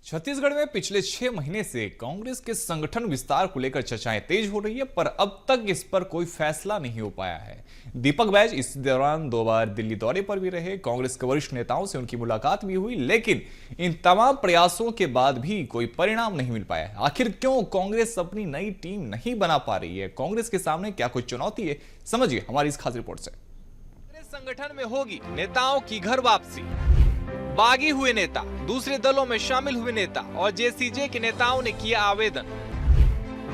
छत्तीसगढ़ में पिछले 6 महीने से कांग्रेस के संगठन विस्तार को लेकर चर्चाएं तेज हो रही है, पर अब तक इस पर कोई फैसला नहीं हो पाया है। दीपक बैज इस दौरान 2 बार दिल्ली दौरे पर भी रहे। कांग्रेस के वरिष्ठ नेताओं से उनकी मुलाकात भी हुई, लेकिन इन तमाम प्रयासों के बाद भी कोई परिणाम नहीं मिल पाया। आखिर क्यों कांग्रेस अपनी नई टीम नहीं बना पा रही है? कांग्रेस के सामने क्या कोई चुनौती है? समझिए हमारी इस खास रिपोर्ट से। संगठन में होगी नेताओं की घर वापसी। बागी हुए नेता, दूसरे दलों में शामिल हुए नेता और जेसीजे के नेताओं ने किया आवेदन।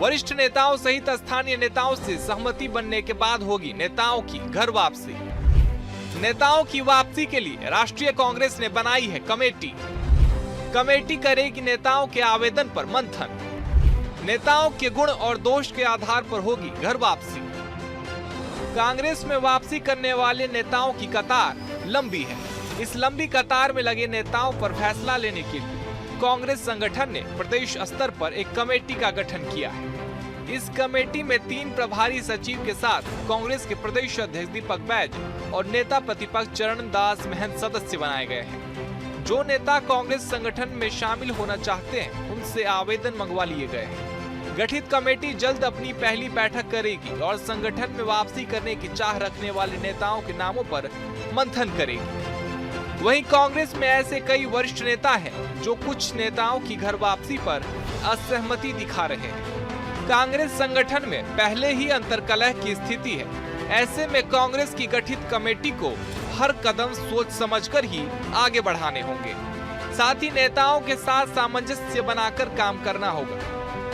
वरिष्ठ नेताओं सहित स्थानीय नेताओं से सहमति बनने के बाद होगी नेताओं की घर वापसी। नेताओं की वापसी के लिए राष्ट्रीय कांग्रेस ने बनाई है कमेटी। कमेटी करेगी नेताओं के आवेदन पर मंथन। नेताओं के गुण और दोष के आधार पर होगी घर वापसी। कांग्रेस में वापसी करने वाले नेताओं की कतार लंबी है। इस लंबी कतार में लगे नेताओं पर फैसला लेने के लिए कांग्रेस संगठन ने प्रदेश स्तर पर एक कमेटी का गठन किया है। इस कमेटी में 3 प्रभारी सचिव के साथ कांग्रेस के प्रदेश अध्यक्ष दीपक बैज और नेता प्रतिपक्ष चरण दास महंत सदस्य बनाए गए हैं। जो नेता कांग्रेस संगठन में शामिल होना चाहते हैं, उनसे आवेदन मंगवा लिए गए हैं। गठित कमेटी जल्द अपनी पहली बैठक करेगी और संगठन में वापसी करने की चाह रखने वाले नेताओं के नामों पर मंथन करेगी। वहीं कांग्रेस में ऐसे कई वरिष्ठ नेता हैं जो कुछ नेताओं की घर वापसी पर असहमति दिखा रहे हैं। कांग्रेस संगठन में पहले ही अंतर्कलह की स्थिति है। ऐसे में कांग्रेस की गठित कमेटी को हर कदम सोच समझकर ही आगे बढ़ाने होंगे। साथ ही नेताओं के साथ सामंजस्य बनाकर काम करना होगा।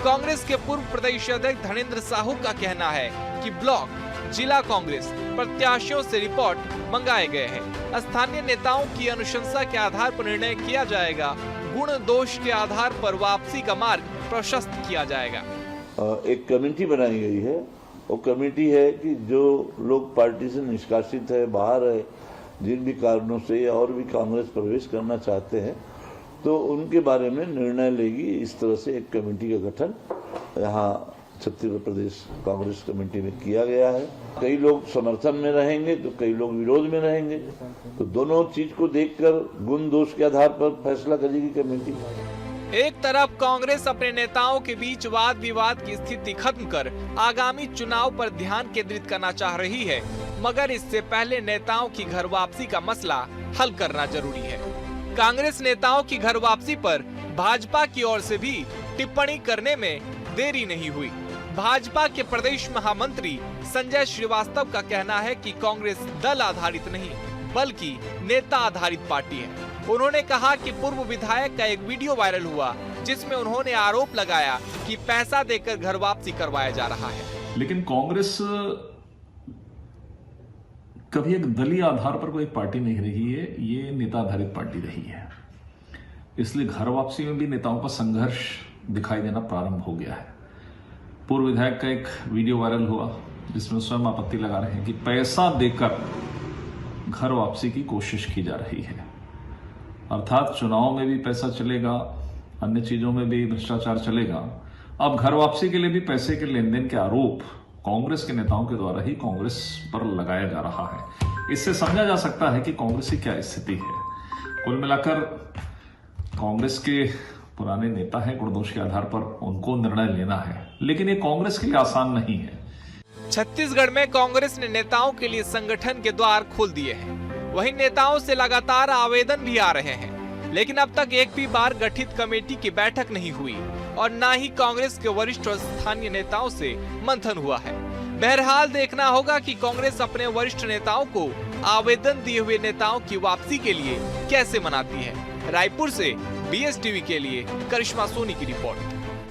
कांग्रेस के पूर्व प्रदेश अध्यक्ष धनेंद्र साहू का कहना है कि ब्लॉक, जिला कांग्रेस प्रत्याशियों से रिपोर्ट मंगाए गए हैं। स्थानीय नेताओं की अनुशंसा के आधार पर निर्णय किया जाएगा। गुण दोष के आधार पर वापसी का मार्ग प्रशस्त किया जाएगा। एक कमेटी बनाई गई है। वो कमेटी है कि जो लोग पार्टी से निष्कासित है, बाहर है, जिन भी कारणों से और भी कांग्रेस प्रवेश करना चाहते हैं, तो उनके बारे में निर्णय लेगी। इस तरह से एक कमेटी का गठन यहाँ छत्तीसगढ़ प्रदेश कांग्रेस कमेटी में किया गया है। कई लोग समर्थन में रहेंगे तो कई लोग विरोध में रहेंगे, तो दोनों चीज को देखकर गुण दोष के आधार पर फैसला करेगी कमेटी। एक तरफ कांग्रेस अपने नेताओं के बीच वाद विवाद की स्थिति खत्म कर आगामी चुनाव पर ध्यान केंद्रित करना चाह रही है, मगर इससे पहले नेताओं की घर वापसी का मसला हल करना जरूरी है। कांग्रेस नेताओं की घर वापसी पर भाजपा की ओर से भी टिप्पणी करने में देरी नहीं हुई। भाजपा के प्रदेश महामंत्री संजय श्रीवास्तव का कहना है कि कांग्रेस दल आधारित नहीं बल्कि नेता आधारित पार्टी है। उन्होंने कहा कि पूर्व विधायक का एक वीडियो वायरल हुआ जिसमें उन्होंने आरोप लगाया कि पैसा देकर घर वापसी करवाया जा रहा है। लेकिन कांग्रेस कभी एक दलीय आधार पर कोई पार्टी नहीं रही है, ये नेता आधारित पार्टी रही है। इसलिए घर वापसी में भी नेताओं का संघर्ष दिखाई देना प्रारंभ हो गया है। पूर्व विधायक का एक वीडियो वायरल हुआ जिसमें स्वयं आपत्ति लगा रहे हैं कि पैसा देकर घर वापसी की कोशिश की जा रही है। अर्थात चुनाव में भी पैसा चलेगा, अन्य चीजों में भी भ्रष्टाचार चलेगा। अब घर वापसी के लिए भी पैसे के लेन देन के आरोप कांग्रेस के नेताओं के द्वारा ही कांग्रेस पर लगाया जा रहा है। इससे समझा जा सकता है कि कांग्रेस की क्या स्थिति है। कुल मिलाकर कांग्रेस के पुराने नेता हैं, गुण दोष के आधार पर उनको निर्णय लेना है, लेकिन ये कांग्रेस के लिए आसान नहीं है। छत्तीसगढ़ में कांग्रेस ने नेताओं के लिए संगठन के द्वार खोल दिए हैं। वहीं नेताओं से लगातार आवेदन भी आ रहे हैं, लेकिन अब तक एक भी बार गठित कमेटी की बैठक नहीं हुई और न ही कांग्रेस के वरिष्ठ और स्थानीय नेताओं से मंथन हुआ है। बहरहाल देखना होगा कि कांग्रेस अपने वरिष्ठ नेताओं को आवेदन दिए हुए नेताओं की वापसी के लिए कैसे मनाती है। रायपुर से BSTV के लिए करिश्मा सोनी की रिपोर्ट।